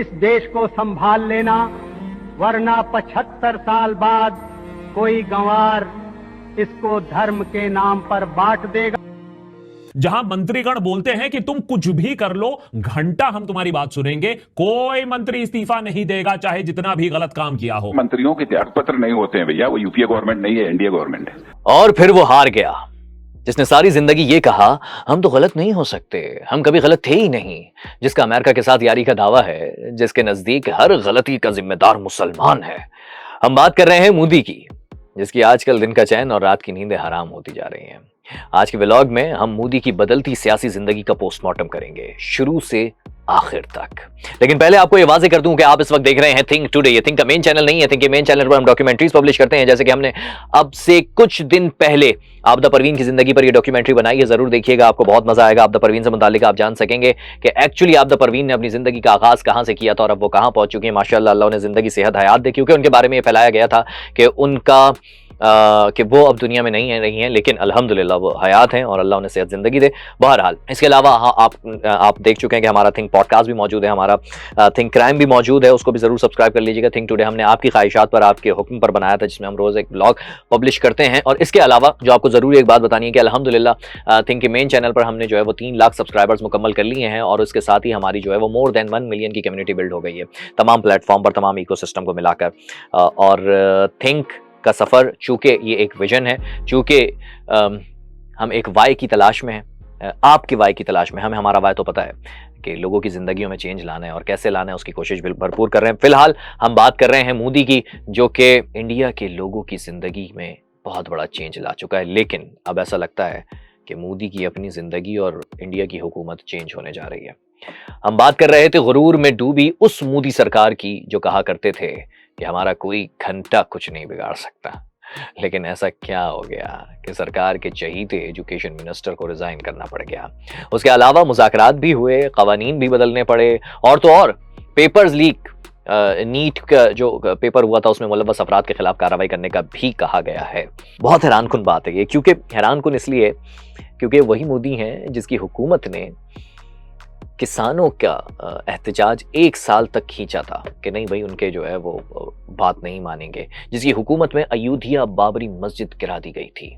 इस देश को संभाल लेना, वरना 75 साल बाद कोई गंवार इसको धर्म के नाम पर बांट देगा। जहां मंत्रीगण बोलते हैं कि तुम कुछ भी कर लो, घंटा हम तुम्हारी बात सुनेंगे, कोई मंत्री इस्तीफा नहीं देगा चाहे जितना भी गलत काम किया हो। मंत्रियों के त्याग पत्र नहीं होते हैं भैया, वो यूपीए गवर्नमेंट नहीं है, एनडीए गवर्नमेंट है। और फिर वो हार गया, जिसने सारी जिंदगी ये कहा हम तो गलत नहीं हो सकते, हम कभी गलत थे ही नहीं, जिसका अमेरिका के साथ यारी का दावा है, जिसके नजदीक हर गलती का जिम्मेदार मुसलमान है। हम बात कर रहे हैं मोदी की, जिसकी आजकल दिन का चैन और रात की नींदें हराम होती जा रही हैं। आज के व्लॉग में हम मोदी की बदलती सियासी जिंदगी का पोस्टमार्टम करेंगे, शुरू से आखिर तक। लेकिन पहले आपको ये वाजे कर दूं कि आप इस वक्त देख रहे हैं थिंक टुडे। ये थिंक का मेन चैनल नहीं है। थिंक के मेन चैनल पर हम डॉक्यूमेंट्रीज पब्लिश करते हैं, जैसे कि हमने अब से कुछ दिन पहले आपदा परवीन की जिंदगी पर ये डॉक्यूमेंट्री बनाई है। जरूर देखिएगा, आपको बहुत मजा आएगा। आपदा परवीन से मुतालिक आप जान सकेंगे कि एक्चुअली आपदा परवीन ने अपनी जिंदगी का आगाज कहां से किया था और अब वो कहां पहुंच चुकी है। माशाअल्लाह, अल्लाह ने जिंदगी सेहत हयात दी, क्योंकि उनके बारे में ये फैलाया गया था कि उनका कि वो अब दुनिया में नहीं है, लेकिन अल्हम्दुलिल्लाह वो हयात हैं और अल्लाह उन्हें सेहत जिंदगी दे। बहरहाल, इसके अलावा आप देख चुके हैं कि हमारा थिंक पॉडकास्ट भी मौजूद है, हमारा थिंक क्राइम भी मौजूद है, उसको भी जरूर सब्सक्राइब कर लीजिएगा। थिंक टुडे हमने आपकी ख्वाहिशात पर, आपके हुक्म पर बनाया था, जिसमें हम रोज एक ब्लॉग पब्लिश करते हैं। और इसके अलावा जो आपको जरूर एक बात बतानी है कि अल्हम्दुलिल्लाह थिंक के मेन चैनल पर हमने जो है वो 3 लाख सब्सक्राइबर्स मुकम्मल कर लिए हैं और उसके साथ ही हमारी जो है वो मोर देन 1 मिलियन की कम्युनिटी बिल्ड हो गई है तमाम प्लेटफॉर्म पर, तमाम इकोसिस्टम को मिलाकर। और थिंक का सफर, चूंकि ये एक विजन है, चूंकि हम एक वाई की तलाश में हैं, आपकी वाई की तलाश में। हमें हमारा वाई तो पता है कि लोगों की जिंदगियों में चेंज लाना है और कैसे लाना है, उसकी कोशिश भरपूर कर रहे हैं। फिलहाल हम बात कर रहे हैं मोदी की, जो कि इंडिया के लोगों की जिंदगी में बहुत बड़ा चेंज ला चुका है। लेकिन अब ऐसा लगता है कि मोदी की अपनी जिंदगी और इंडिया की हुकूमत चेंज होने जा रही है। हम बात कर रहे थे गुरूर में डूबी उस मोदी सरकार की, जो कहा करते थे कि हमारा कोई घंटा कुछ नहीं बिगाड़ सकता। लेकिन ऐसा क्या हो गया कि सरकार के चहीते एजुकेशन मिनिस्टर को रिजाइन करना पड़ गया। उसके अलावा मुज़ाकरात भी हुए, कवानीन भी बदलने पड़े, और तो और पेपर्स लीक, नीट का जो पेपर हुआ था उसमें मुलव्वस अफराद के खिलाफ कार्रवाई करने का भी कहा गया है। बहुत हैरानकुन बात है ये, क्योंकि हैरानकुन इसलिए क्योंकि वही मोदी हैं जिसकी हुकूमत ने किसानों का एहतजाज 1 साल तक खींचा था कि नहीं भाई, उनके जो है वो बात नहीं मानेंगे, जिसकी हुकूमत में अयोध्या बाबरी मस्जिद गिरा दी गई थी,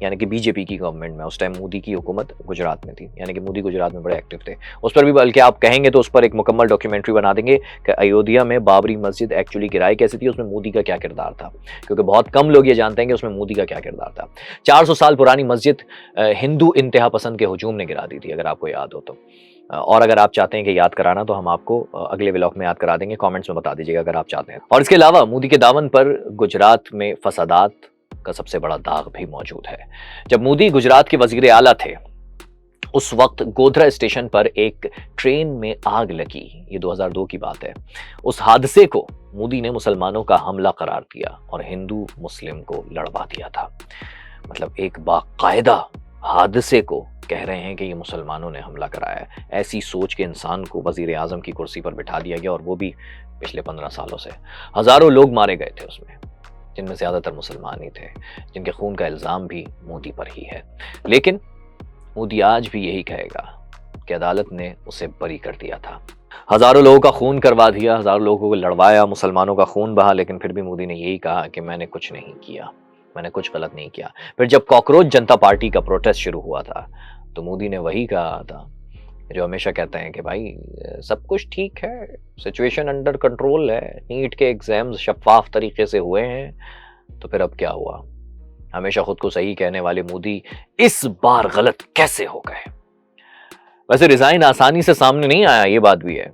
यानी कि बीजेपी की गवर्नमेंट में। उस टाइम मोदी की हुकूमत गुजरात में थी, यानी कि मोदी गुजरात में बड़े एक्टिव थे। उस पर भी बल्कि आप कहेंगे तो उस पर एक मुकम्मल डॉक्यूमेंट्री बना देंगे कि अयोध्या में बाबरी मस्जिद एक्चुअली गिराई कैसी थी, उसमें मोदी का क्या किरदार था, क्योंकि बहुत कम लोग ये जानते हैं कि उसमें मोदी का क्या किरदार था। 400 साल पुरानी मस्जिद हिंदू इंतहा पसंद के हुजूम ने गिरा दी थी, अगर आपको याद हो तो। और अगर आप चाहते हैं कि याद कराना तो हम आपको अगले व्लॉग में याद करा देंगे, कमेंट्स में बता दीजिएगा अगर आप चाहते हैं। और इसके अलावा मोदी के दामन पर गुजरात में फसादात का सबसे बड़ा दाग भी मौजूद है। जब मोदी गुजरात के वजीर आला थे, उस वक्त गोधरा स्टेशन पर एक ट्रेन में आग लगी, ये 2002 की बात है। उस हादसे को मोदी ने मुसलमानों का हमला करार दिया और हिंदू मुस्लिम को लड़वा दिया था। मतलब एक बाकायदा हादसे को कह रहे हैं कि ये मुसलमानों ने हमला कराया है। ऐसी सोच के इंसान को वजीर आजम की कुर्सी पर बिठा दिया गया, और वो भी पिछले 15 सालों से। हजारों लोग मारे गए थे उसमें, जिनमें ज्यादातर मुसलमान ही थे, जिनके खून का इल्जाम भी मोदी पर ही है। लेकिन मोदी आज भी यही कहेगा कि अदालत ने उसे बरी कर दिया था। हजारों लोगों का खून करवा दिया, हजारों लोगों को लड़वाया, मुसलमानों का खून बहा, लेकिन फिर भी मोदी ने यही कहा कि मैंने कुछ नहीं किया, मैंने कुछ गलत नहीं किया। फिर जब कॉकरोच जनता पार्टी का प्रोटेस्ट शुरू हुआ था तो मोदी ने वही कहा था जो हमेशा कहते हैं कि भाई सब कुछ ठीक है, सिचुएशन अंडर कंट्रोल है, नीट के एग्जाम्स शफाफ तरीके से हुए हैं। तो फिर अब क्या हुआ? हमेशा खुद को सही कहने वाले मोदी इस बार गलत कैसे हो गए? वैसे रिजाइन आसानी से सामने नहीं आया, ये बात भी है,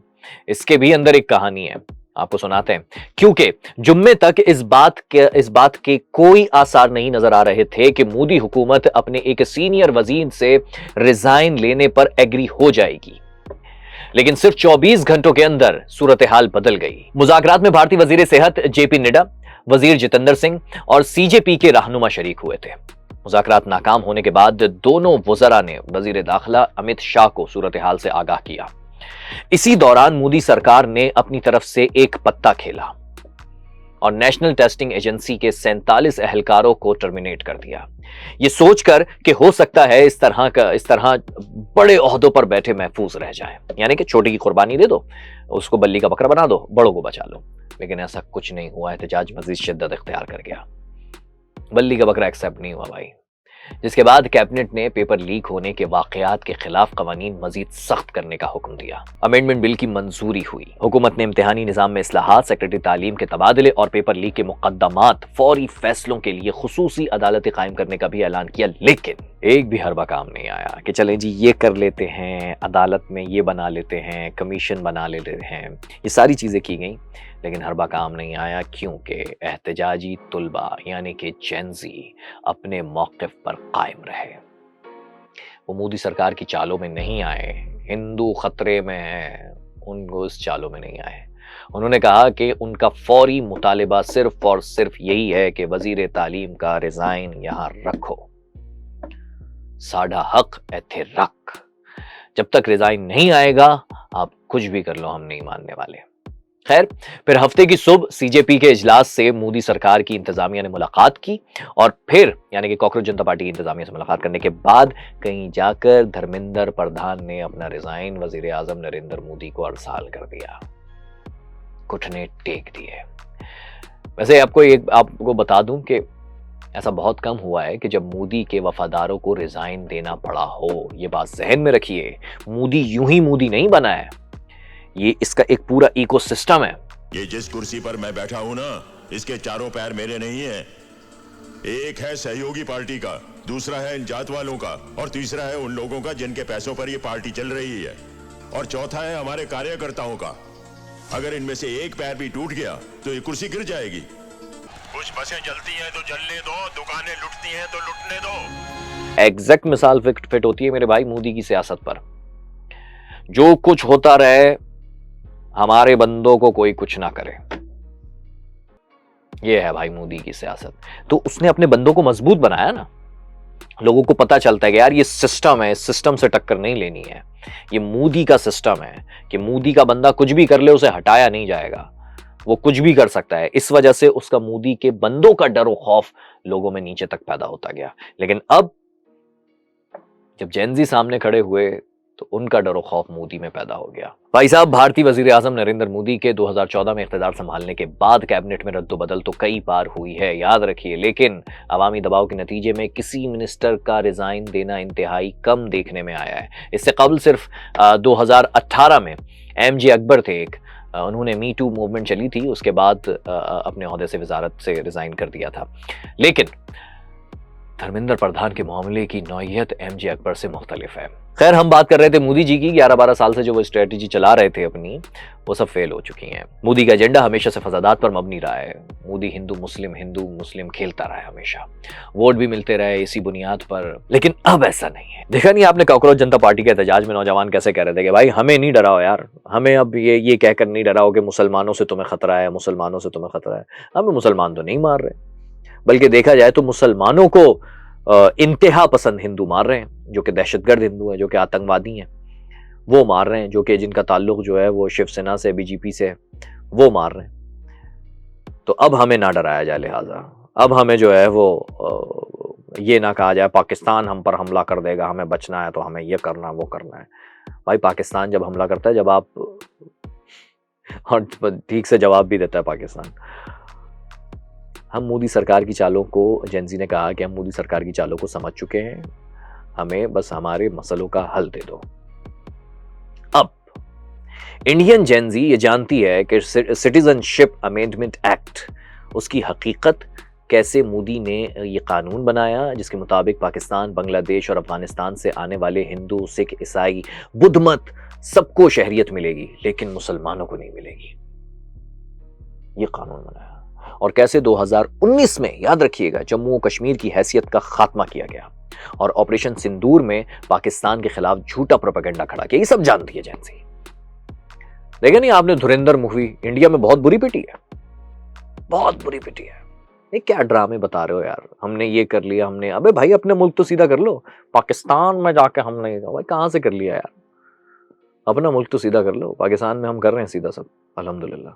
इसके भी अंदर एक कहानी है, आपको सुनाते हैं। क्योंकि जुम्मे तक इस बात के कोई आसार नहीं नजर आ रहे थे कि मोदी हुकूमत अपने एक सीनियर वजीर से रिजाइन लेने पर एग्री हो जाएगी, लेकिन सिर्फ 24 घंटों के अंदर सूरत हाल बदल गई। मुज़ाकरात में भारतीय वजीर सेहत जेपी नड्डा, वजीर जितेंद्र सिंह और सीजेपी के रहनुमा शरीक हुए थे। मुज़ाकरात नाकाम होने के बाद दोनों वज़रा ने वजीर दाखिला अमित शाह को सूरत हाल से आगाह किया। इसी दौरान मोदी सरकार ने अपनी तरफ से एक पत्ता खेला और नेशनल टेस्टिंग एजेंसी के 47 एहलकारों को टर्मिनेट कर दिया। ये सोचकर कि हो सकता है इस तरह बड़े ओहदों पर बैठे महफूज रह जाएं, यानी कि छोटी की कुर्बानी दे दो, उसको बल्ली का बकरा बना दो, बड़ों को बचा लो। लेकिन ऐसा कुछ नहीं हुआ। एहतजाज मजीद शिद्दत इख्तियार कर गया। बल्ली का बकरा एक्सेप्ट नहीं हुआ भाई। जिसके बाद कैबिनेट ने पेपर लीक होने के वाकयात के खिलाफ कवानीन मजीद सख्त करने का हुक्म दिया। अमेंडमेंट बिल की मंजूरी हुई। हुकूमत ने इम्तिहानी निजाम में इस्लाहात, सेक्रेटरी तालीम के तबादले और पेपर लीक के मुकद्दमात फौरी फैसलों के लिए खुसूसी अदालतें कायम करने का भी ऐलान किया। लेकिन एक भी हरबा काम नहीं आया कि चलें जी ये कर लेते हैं, अदालत में ये बना लेते हैं, कमीशन बना लेते हैं। ये सारी चीजें की गई लेकिन हरबा काम नहीं आया, क्योंकि एहतजाजी तुलबा यानी कि जेंजी अपने मौक़िफ़ पर कायम रहे। वो मोदी सरकार की चालों में नहीं आए। हिंदू खतरे में है, उनको इस चालों में नहीं आए। उन्होंने कहा कि उनका फौरी मुतालिबा सिर्फ और सिर्फ यही है कि वजीर तालीम का रिजाइन यहां रखो। साडा हक एथे रख। जब तक रिजाइन नहीं आएगा आप कुछ भी कर लो, हम नहीं मानने वाले। खैर, फिर हफ्ते की सुबह सीजेपी के इजलास से मोदी सरकार की इंतजामिया ने मुलाकात की और फिर यानी कि कॉकरोच जनता पार्टी की इंतजामिया से मुलाकात करने के बाद कहीं जाकर धर्मेंद्र प्रधान ने अपना रिजाइन वजीर आजम नरेंद्र मोदी को अरसाल कर दिया, घुटने टेक दिए। वैसे आपको बता दूं कि ऐसा बहुत कम हुआ है कि जब मोदी के वफादारों को रिजाइन देना पड़ा हो। ये बात जहन में रखिए, मोदी यूं ही मोदी नहीं बना है, ये इसका एक पूरा इकोसिस्टम है। ये जिस कुर्सी पर मैं बैठा हूं ना, इसके चारों पैर मेरे नहीं है। एक है सहयोगी पार्टी का, दूसरा है इन जात वालों का और तीसरा है उन लोगों का जिनके पैसों पर ये पार्टी चल रही है और चौथा है हमारे कार्यकर्ताओं का। अगर इनमें से एक पैर भी टूट गया तो ये कुर्सी गिर जाएगी। कुछ बसें जलती हैं तो जलने दो, दुकानें लुटती हैं तो लुटने दो। एग्जैक्ट मिसाल फिट होती है मेरे भाई मोदी की सियासत पर। जो कुछ होता रहे, हमारे बंदों को कोई कुछ ना करे। यह है भाई मोदी की सियासत। तो उसने अपने बंदों को मजबूत बनाया ना। लोगों को पता चलता है कि यार ये सिस्टम है, इस सिस्टम से टक्कर नहीं लेनी है। ये मोदी का सिस्टम है कि मोदी का बंदा कुछ भी कर ले उसे हटाया नहीं जाएगा, वो कुछ भी कर सकता है। इस वजह से उसका मोदी के बंदों का डर और खौफ लोगों में नीचे तक पैदा होता गया। लेकिन अब जब जेंजी सामने खड़े हुए तो उनका डर और खौफ मोदी में पैदा हो गया। भाई साहब, भारतीय वजीर आजम नरेंद्र मोदी के 2014 में इख्तिदार संभालने के बाद कैबिनेट में रद्दोबदल तो कई बार हुई है, याद रखिए, लेकिन अवामी दबाव के नतीजे में किसी मिनिस्टर का रिजाइन देना इंतहाई कम देखने में आया है। इससे कबल सिर्फ 2018 में MJ अकबर थे एक, उन्होंने मी टू मूवमेंट चली थी, उसके बाद अपने ओहदे से वजारत से रिजाइन कर दिया था। लेकिन धर्मेंद्र प्रधान के मामले की नौयत MJ अकबर से मुख्तलिफ है। खैर, हम बात कर रहे थे मोदी जी की। 11-12 साल से जो वो स्ट्रेटेजी चला रहे थे अपनी, वो सब फेल हो चुकी हैं। मोदी का एजेंडा हमेशा से फसादात पर मबनी रहा है। मोदी हिंदू मुस्लिम खेलता रहा है हमेशा, वोट भी मिलते रहे इसी बुनियाद पर। लेकिन अब ऐसा नहीं है। देखा नहीं आपने कॉकरोच जनता पार्टी के एहतजाज में नौजवान कैसे कह रहे थे कि भाई हमें नहीं डराओ यार, हमें अब ये कहकर नहीं डराओ कि मुसलमानों से तुम्हें खतरा है, मुसलमानों से तुम्हें खतरा है। हमें मुसलमान तो नहीं मार रहे, बल्कि देखा जाए तो मुसलमानों को इंतहा पसंद हिंदू मार रहे हैं, जो कि दहशतगर्द हिंदू हैं, जो कि आतंकवादी हैं, वो मार रहे हैं। जो कि जिनका ताल्लुक जो है वो शिवसेना से, BJP से, वो मार रहे हैं। तो अब हमें ना डराया जाए, लिहाजा अब हमें जो है वो ये ना कहा जाए पाकिस्तान हम पर हमला कर देगा, हमें बचना है तो हमें ये करना वो करना है। भाई पाकिस्तान जब हमला करता है, जब आप और ठीक से जवाब भी देता है पाकिस्तान। हम मोदी सरकार की चालों को, जेंजी ने कहा कि हम मोदी सरकार की चालों को समझ चुके हैं, हमें बस हमारे मसलों का हल दे दो। अब इंडियन जेंजी ये जानती है कि सिटीजनशिप अमेंडमेंट एक्ट, उसकी हकीकत कैसे मोदी ने ये कानून बनाया जिसके मुताबिक पाकिस्तान, बांग्लादेश और अफगानिस्तान से आने वाले हिंदू, सिख, ईसाई, बुद्ध मत सबको शहरियत मिलेगी, लेकिन मुसलमानों को नहीं मिलेगी। ये कानून बनाया। और कैसे 2019 में, याद रखिएगा, जम्मू और कश्मीर की हैसियत का खात्मा किया गया और ऑपरेशन सिंदूर में पाकिस्तान के खिलाफ झूठा प्रोपेगेंडा खड़ा किया। ये सब जानती है जेंजी। देखा नहीं आपने धुरंधर मूवी इंडिया में बहुत बुरी पिटी है, बहुत बुरी पिटी है। ये क्या ड्रामे बता रहे हो यार, हमने ये कर लिया, हमने, अबे भाई अपने मुल्क तो सीधा कर लो। पाकिस्तान में जाके हमने, भाई कहां से कर लिया यार, अपना मुल्क तो सीधा कर लो। पाकिस्तान में हम कर रहे हैं सीधा सब, अल्हम्दुलिल्लाह।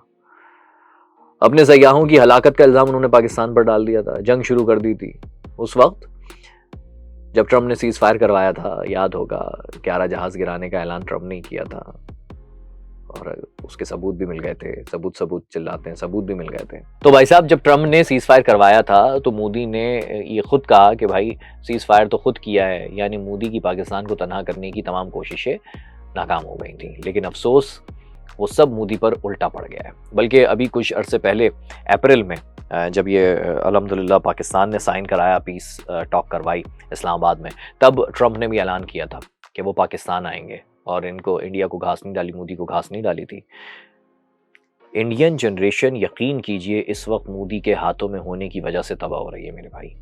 अपने सयाहों की हलाकत का इल्जाम उन्होंने पाकिस्तान पर डाल दिया था, जंग शुरू कर दी थी। उस वक्त जब ट्रम्प ने सीज फायर करवाया था, याद होगा, 11 जहाज गिराने का ऐलान ट्रम्प ने किया था और उसके सबूत भी मिल गए थे। सबूत चिल्लाते हैं, सबूत भी मिल गए थे। तो भाई साहब, जब ट्रम्प ने सीज फायर करवाया था तो मोदी ने ये खुद कहा कि भाई सीज फायर तो खुद किया है, यानी मोदी की पाकिस्तान को तनहा करने की तमाम कोशिशें नाकाम हो गई थी। लेकिन अफसोस वो सब मोदी पर उल्टा पड़ गया है। बल्कि अभी कुछ अरसे पहले अप्रैल में जब ये अल्हम्दुलिल्लाह पाकिस्तान ने साइन कराया, पीस टॉक करवाई इस्लामाबाद में, तब ट्रम्प ने भी ऐलान किया था कि वो पाकिस्तान आएंगे और इनको इंडिया को घास नहीं डाली, मोदी को घास नहीं डाली थी। इंडियन जनरेशन, यकीन कीजिए, इस वक्त मोदी के हाथों में होने की वजह से तबाह हो रही है मेरे भाई।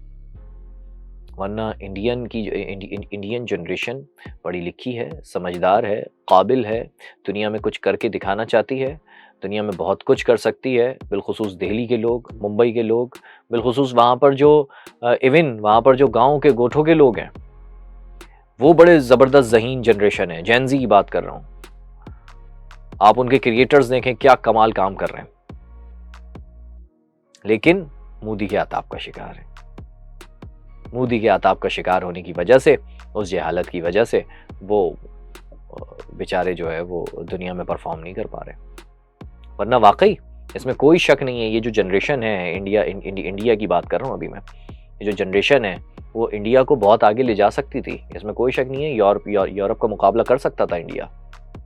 वरना इंडियन जनरेशन पढ़ी लिखी है, समझदार है, काबिल है, दुनिया में कुछ करके दिखाना चाहती है, दुनिया में बहुत कुछ कर सकती है। बिलखुसूस दिल्ली के लोग, मुंबई के लोग, बिलखुसूस वहाँ पर जो वहाँ पर जो गाँव के गोठों के लोग हैं, वो बड़े ज़बरदस्त ज़हीन जनरेशन है। जेन ज़ी की बात कर रहा हूँ। आप उनके क्रिएटर्स देखें, क्या कमाल काम कर रहे हैं, लेकिन मोदी के आताब का शिकार है। मोदी के आताब का शिकार होने की वजह से, उस जहालत की वजह से वो बेचारे जो है वो दुनिया में परफॉर्म नहीं कर पा रहे। वरना वाकई इसमें कोई शक नहीं है, ये जो जनरेशन है, इंडिया की बात कर रहा हूँ अभी मैं, ये जो जनरेशन है वो इंडिया को बहुत आगे ले जा सकती थी, इसमें कोई शक नहीं है। यूरोप का मुकाबला कर सकता था इंडिया,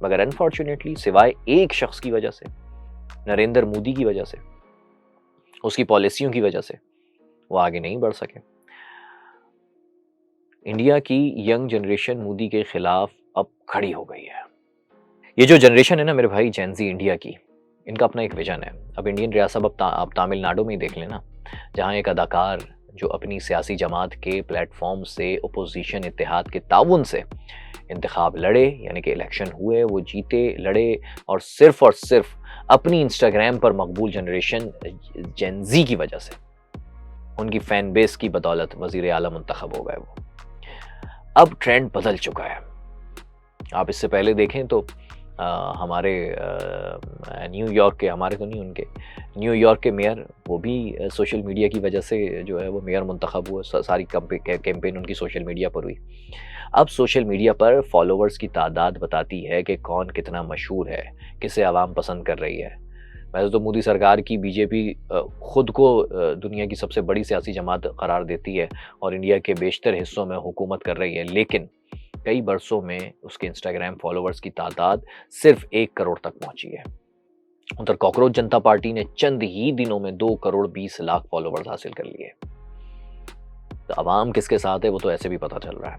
मगर अनफॉर्चुनेटली सिवाय एक शख्स की वजह से, नरेंद्र मोदी की वजह से, उसकी पॉलिसियों की वजह से वो आगे नहीं बढ़ सके। इंडिया की यंग जनरेशन मोदी के खिलाफ अब खड़ी हो गई है। ये जो जनरेशन है ना मेरे भाई, जेन ज़ी इंडिया की, इनका अपना एक विजन है। अब इंडियन रियासत आप तमिलनाडु में ही देख लेना, जहाँ एक अदाकार जो अपनी सियासी जमात के प्लेटफॉर्म से, अपोजिशन इत्तेहाद के ताउन से इंतखाब लड़े, यानी कि इलेक्शन हुए, वो जीते, लड़े, और सिर्फ अपनी इंस्टाग्राम पर मकबूल जनरेशन जेन ज़ी की वजह से, उनकी फैन बेस की बदौलत वज़ीर आला मुंतखब हो गए वो। अब ट्रेंड बदल चुका है। आप इससे पहले देखें तो हमारे न्यूयॉर्क के, हमारे तो नहीं, उनके न्यूयॉर्क के मेयर, वो भी सोशल मीडिया की वजह से जो है वो मेयर मुंतखब हुए। सारी कैंपेन उनकी सोशल मीडिया पर हुई। अब सोशल मीडिया पर फॉलोअर्स की तादाद बताती है कि कौन कितना मशहूर है, किसे आवाम पसंद कर रही है। वैसे तो मोदी सरकार की बीजेपी खुद को दुनिया की सबसे बड़ी सियासी जमात करार देती है और इंडिया के बेशतर हिस्सों में हुकूमत कर रही है, लेकिन कई बरसों में उसके इंस्टाग्राम फॉलोअर्स की तादाद सिर्फ 1 करोड़ तक पहुंची है। उधर कॉकरोच जनता पार्टी ने चंद ही दिनों में 2 करोड़ 20 लाख फॉलोअर्स हासिल कर लिए। तो अवाम किसके साथ है वो तो ऐसे भी पता चल रहा है।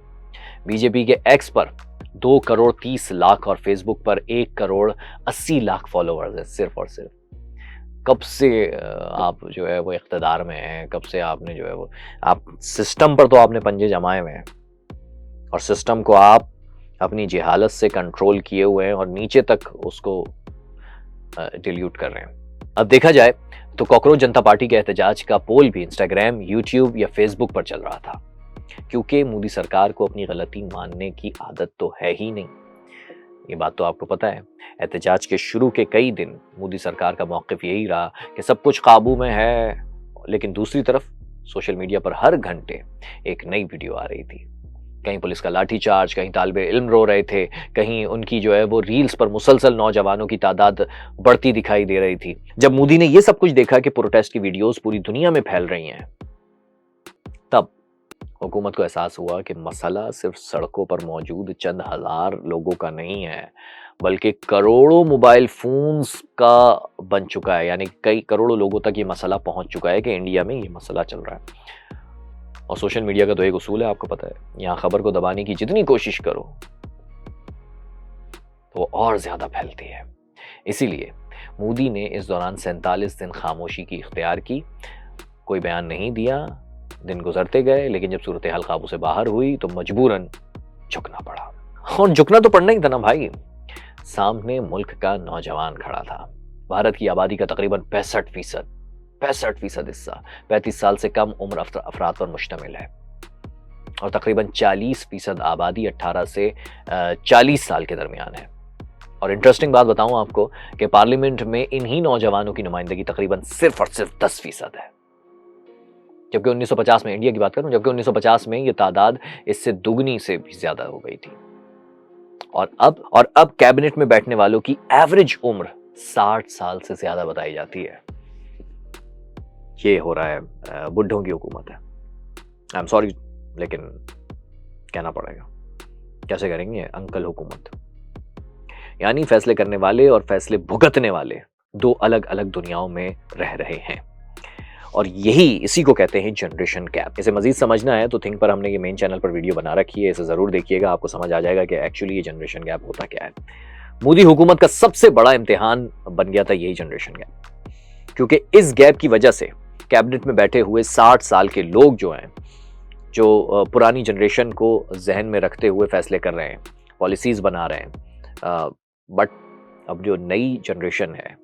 बीजेपी के एक्स पर 2 करोड़ 30 लाख और फेसबुक पर 1 करोड़ 80 लाख फॉलोअर्स है, सिर्फ और सिर्फ। कब से आप जो है वो इख्तिदार में हैं, कब से आपने जो है वो, आप सिस्टम पर तो आपने पंजे जमाए हुए हैं और सिस्टम को आप अपनी जहालत से कंट्रोल किए हुए हैं और नीचे तक उसको डिल्यूट कर रहे हैं। अब देखा जाए तो कॉकरोच जनता पार्टी के एहतजाज का पोल भी इंस्टाग्राम, यूट्यूब या फेसबुक पर चल रहा था, क्योंकि मोदी सरकार को अपनी गलती मानने की आदत तो है ही नहीं। ये बात तो आपको पता है। एहतजाज के शुरू के कई दिन मोदी सरकार का मौक़िफ़ यही रहा कि सब कुछ काबू में है, लेकिन दूसरी तरफ सोशल मीडिया पर हर घंटे एक नई वीडियो आ रही थी। कहीं पुलिस का लाठीचार्ज, कहीं तालिबे इल्म रो रहे थे, कहीं उनकी जो है वो रील्स पर मुसलसल नौजवानों की तादाद बढ़ती दिखाई दे रही थी। जब मोदी ने ये सब कुछ देखा कि प्रोटेस्ट की वीडियोस पूरी दुनिया में फैल रही हैं, तब हुकूमत को एहसास हुआ कि मसला सिर्फ सड़कों पर मौजूद चंद हजार लोगों का नहीं है, बल्कि करोड़ों मोबाइल फोन्स का बन चुका है। यानी कई करोड़ों लोगों तक ये मसला पहुंच चुका है कि इंडिया में ये मसला चल रहा है। और सोशल मीडिया का तो एक उसूल है, आपको पता है, यहाँ खबर को दबाने की जितनी कोशिश करो तो वो और ज्यादा फैलती है। इसीलिए मोदी ने इस दौरान 47 दिन खामोशी की इख्तियार की, कोई बयान नहीं दिया। दिन गुजरते गए, लेकिन जब सूरत हाल काबू से बाहर हुई तो मजबूरन झुकना पड़ा। और झुकना तो पड़ना ही था ना भाई। सामने मुल्क का नौजवान खड़ा था। भारत की आबादी का तकरीबन 65% हिस्सा 35 साल से कम उम्र अफराद पर मुश्तमिल है और तकरीबन 40% आबादी 18 से 40 साल के दरमियान है। और इंटरेस्टिंग बात बताऊं आपको कि पार्लियामेंट में इन्हीं नौजवानों की नुमाइंदगी तकरीबन सिर्फ और सिर्फ 10% है, जबकि 1950 में, इंडिया की बात करूं, जबकि 1950 में ये तादाद इससे दुगनी से भी ज्यादा हो गई थी। और अब कैबिनेट में बैठने वालों की एवरेज उम्र 60 साल से ज्यादा बताई जाती है। ये हो रहा है बुढ़ों की हुकूमत है। आई एम सॉरी, लेकिन कहना पड़ेगा, कैसे करेंगे अंकल हुकूमत। यानी फैसले करने वाले और फैसले भुगतने वाले दो अलग अलग दुनियाओं में रह रहे हैं, और इसी को कहते हैं जनरेशन गैप। इसे मजीद समझना है तो थिंक पर हमने ये मेन चैनल पर वीडियो बना रखी है, इसे जरूर देखिएगा, आपको समझ आ जाएगा कि एक्चुअली ये जनरेशन गैप होता क्या है। मोदी हुकूमत का सबसे बड़ा इम्तिहान बन गया था यही जनरेशन गैप, क्योंकि इस गैप की वजह से कैबिनेट में बैठे हुए 60 साल के लोग जो हैं, जो पुरानी जनरेशन को जहन में रखते हुए फैसले कर रहे हैं, पॉलिसीज बना रहे हैं, बट अब जो नई जनरेशन है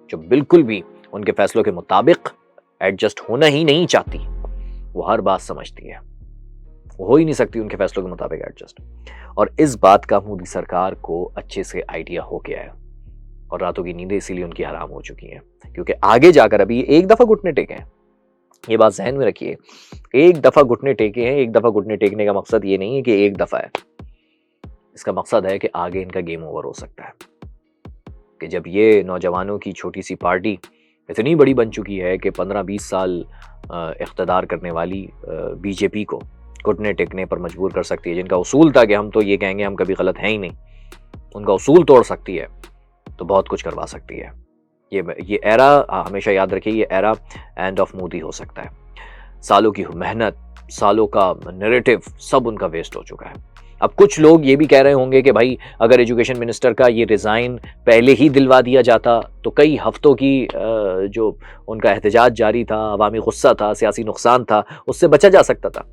जो बिल्कुल भी उनके फैसलों के मुताबिक एडजस्ट होना ही नहीं चाहती, वो हर बात समझती है, वो हो ही नहीं सकती उनके फैसलों के मुताबिक एडजस्ट। और इस बात का मोदी सरकार को अच्छे से आइडिया हो गया है, और रातों की नींदें इसीलिए उनकी हराम हो चुकी हैं, क्योंकि आगे जाकर अभी एक दफा घुटने टेके हैं, ये बात जहन में रखिए, एक दफा घुटने टेके हैं। एक दफा घुटने टेकने का मकसद ये नहीं है कि एक दफा है, इसका मकसद है कि आगे इनका गेम ओवर हो सकता है, कि जब ये नौजवानों की छोटी सी पार्टी इतनी बड़ी बन चुकी है कि 15-20 साल इख्तदार करने वाली बीजेपी को घुटने टेकने पर मजबूर कर सकती है, जिनका उसूल था कि हम तो ये कहेंगे हम कभी गलत हैं ही नहीं, उनका उसूल तोड़ सकती है, तो बहुत कुछ करवा सकती है। ये एरा हमेशा याद रखिए, ये एरा एंड ऑफ मोदी हो सकता है। सालों की मेहनत, सालों का नैरेटिव सब उनका वेस्ट हो चुका है। अब कुछ लोग ये भी कह रहे होंगे कि भाई अगर एजुकेशन मिनिस्टर का ये रिज़ाइन पहले ही दिलवा दिया जाता तो कई हफ्तों की जो उनका एहतजाज जारी था, अवामी गुस्सा था, सियासी नुकसान था, उससे बचा जा सकता था।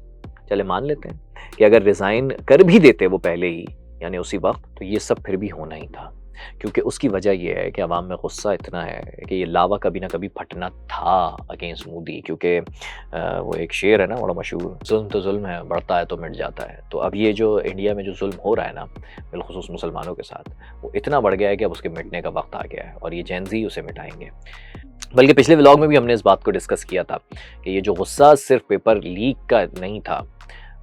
चले मान लेते हैं कि अगर रिज़ाइन कर भी देते वो पहले ही, यानी उसी वक्त, तो ये सब फिर भी होना ही था, क्योंकि उसकी वजह यह है कि अवाम में गुस्सा इतना है कि ये लावा कभी ना कभी फटना था अगेंस्ट मोदी, क्योंकि वो एक शेर है ना बड़ा मशहूर, जुल्म तो जुल्म है, बढ़ता है तो मिट जाता है। तो अब ये जो इंडिया में जो जुल्म हो रहा है ना बिलखुसूस मुसलमानों के साथ, वो इतना बढ़ गया है कि अब उसके मिटने का वक्त आ गया है, और ये जेनजी उसे मिटाएंगे। बल्कि पिछले व्लॉग में भी हमने इस बात को डिस्कस किया था कि ये जो गुस्सा सिर्फ पेपर लीक का नहीं था,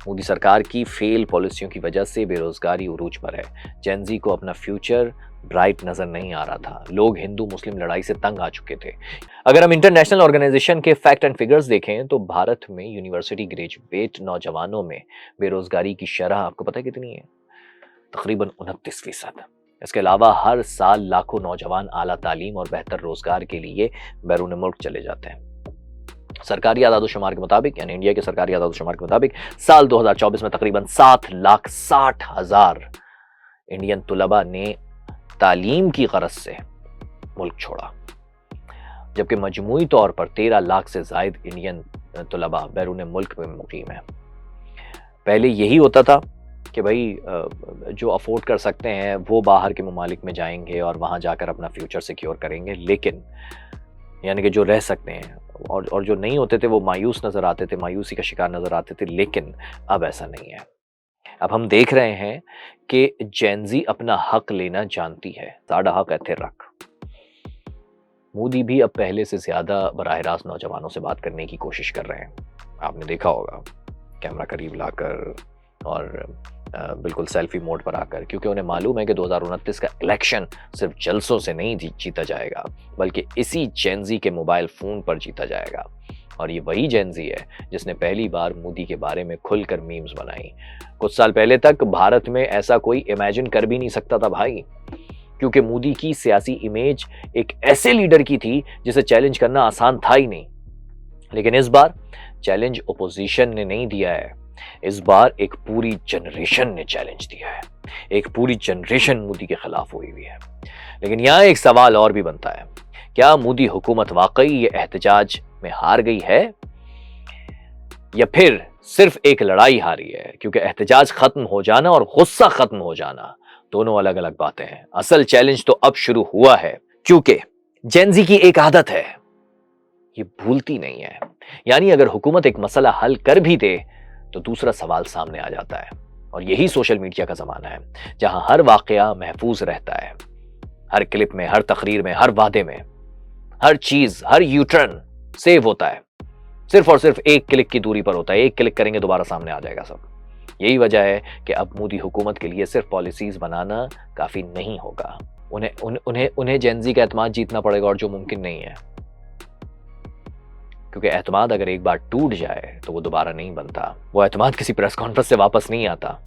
मोदी सरकार की फेल पॉलिसियों की वजह से बेरोजगारी उरूज पर है। जेनजी को अपना फ्यूचर ब्राइट नजर नहीं आ रहा था, लोग हिंदू मुस्लिम लड़ाई से तंग आ चुके थे। अगर हम इंटरनेशनल ऑर्गेनाइजेशन के फैक्ट एंड फिगर्स देखें तो भारत में यूनिवर्सिटी ग्रेजुएट नौजवानों में बेरोजगारी की शरह आपको पता है कितनी है? तकरीबन 29%। इसके अलावा हर साल लाखों नौजवान आला तालीम और बेहतर रोजगार के लिए बैरून मुल्क चले जाते हैं। सरकारी आदादोशुमार के मुताबिक, यानी इंडिया के सरकारी आदादोशुमार के मुताबिक, साल 2024 में तकरीबन 7,60,000 इंडियन तुलबा ने तालीम की गरज से मुल्क छोड़ा, जबकि मजमूई तौर पर 13 लाख से जायद इंडियन तुलबा बैरून मुल्क में मुकीम है। पहले यही होता था कि भाई जो अफोर्ड कर सकते हैं वो बाहर के ममालिक में जाएंगे और वहाँ जाकर अपना फ्यूचर सिक्योर करेंगे, लेकिन यानी कि जो रह सकते हैं, और जो नहीं होते थे वो मायूस नज़र आते थे, मायूसी का शिकार नज़र आते थे। लेकिन अब ऐसा नहीं है। अब हम देख रहे हैं कि जेनजी अपना हक लेना जानती है। साडा हक इत्थे रख। मोदी भी अब पहले से ज़्यादा बराह रास्त नौजवानों से बात करने की कोशिश कर रहे हैं। आपने देखा होगा, कैमरा करीब लाकर और बिल्कुल सेल्फी मोड पर आकर, क्योंकि उन्हें मालूम है कि 2029 का इलेक्शन सिर्फ जलसों से नहीं जीता जाएगा, बल्कि इसी जेनजी के मोबाइल फ़ोन पर जीता जाएगा। और ये वही जेनजी है जिसने पहली बार मोदी के बारे में खुलकर मीम्स बनाई। कुछ साल पहले तक भारत में ऐसा कोई इमेजिन कर भी नहीं सकता था भाई, क्योंकि मोदी की सियासी इमेज एक ऐसे लीडर की थी जिसे चैलेंज करना आसान था ही नहीं। लेकिन इस बार चैलेंज ओपोजिशन ने नहीं दिया है, इस बार एक पूरी जनरेशन ने चैलेंज दिया है। एक पूरी जनरेशन मोदी के खिलाफ हुई हुई है। लेकिन यहाँ एक सवाल और भी बनता है, क्या मोदी हुकूमत वाकई ये एहतजाज में हार गई है या फिर सिर्फ एक लड़ाई हारी है? क्योंकि एहतजाज खत्म हो जाना और गुस्सा खत्म हो जाना दोनों अलग अलग बातें हैं। असल चैलेंज तो अब शुरू हुआ है, क्योंकि जेनजी की एक आदत है, ये भूलती नहीं है। यानी अगर हुकूमत एक मसला हल कर भी दे तो दूसरा सवाल सामने आ जाता है। और यही सोशल मीडिया का जमाना है, जहां हर वाकया महफूज रहता है। हर क्लिप में, हर तकरीर में, हर वादे में, हर चीज, हर यूटर्न सेव होता है, सिर्फ और सिर्फ एक क्लिक की दूरी पर होता है। एक क्लिक करेंगे दोबारा सामने आ जाएगा सब। यही वजह है कि अब मोदी हुकूमत के लिए सिर्फ पॉलिसीज बनाना काफी नहीं होगा। उन्हें जेनजी का एतमाद जीतना पड़ेगा, और जो मुमकिन नहीं है, क्योंकि एतमाद अगर एक बार टूट जाए तो वो दोबारा नहीं बनता। वो एतमाद किसी प्रेस कॉन्फ्रेंस से वापस नहीं आता।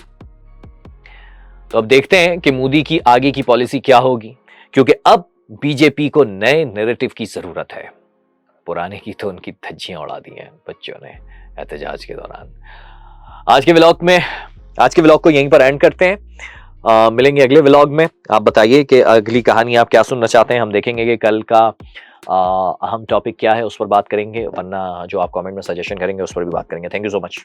तो अब देखते हैं कि मोदी की आगे की पॉलिसी क्या होगी, क्योंकि अब बीजेपी को नए नैरेटिव की जरूरत है। पुराने की तो उनकी धज्जियां उड़ा दी हैं बच्चों ने एहतजाज के दौरान। आज के व्लॉग को यहीं पर एंड करते हैं। मिलेंगे अगले व्लॉग में। आप बताइए कि अगली कहानी आप क्या सुनना चाहते हैं। हम देखेंगे कि कल का अहम टॉपिक क्या है, उस पर बात करेंगे, वरना जो आप कमेंट में सजेशन करेंगे उस पर भी बात करेंगे। Thank you so much.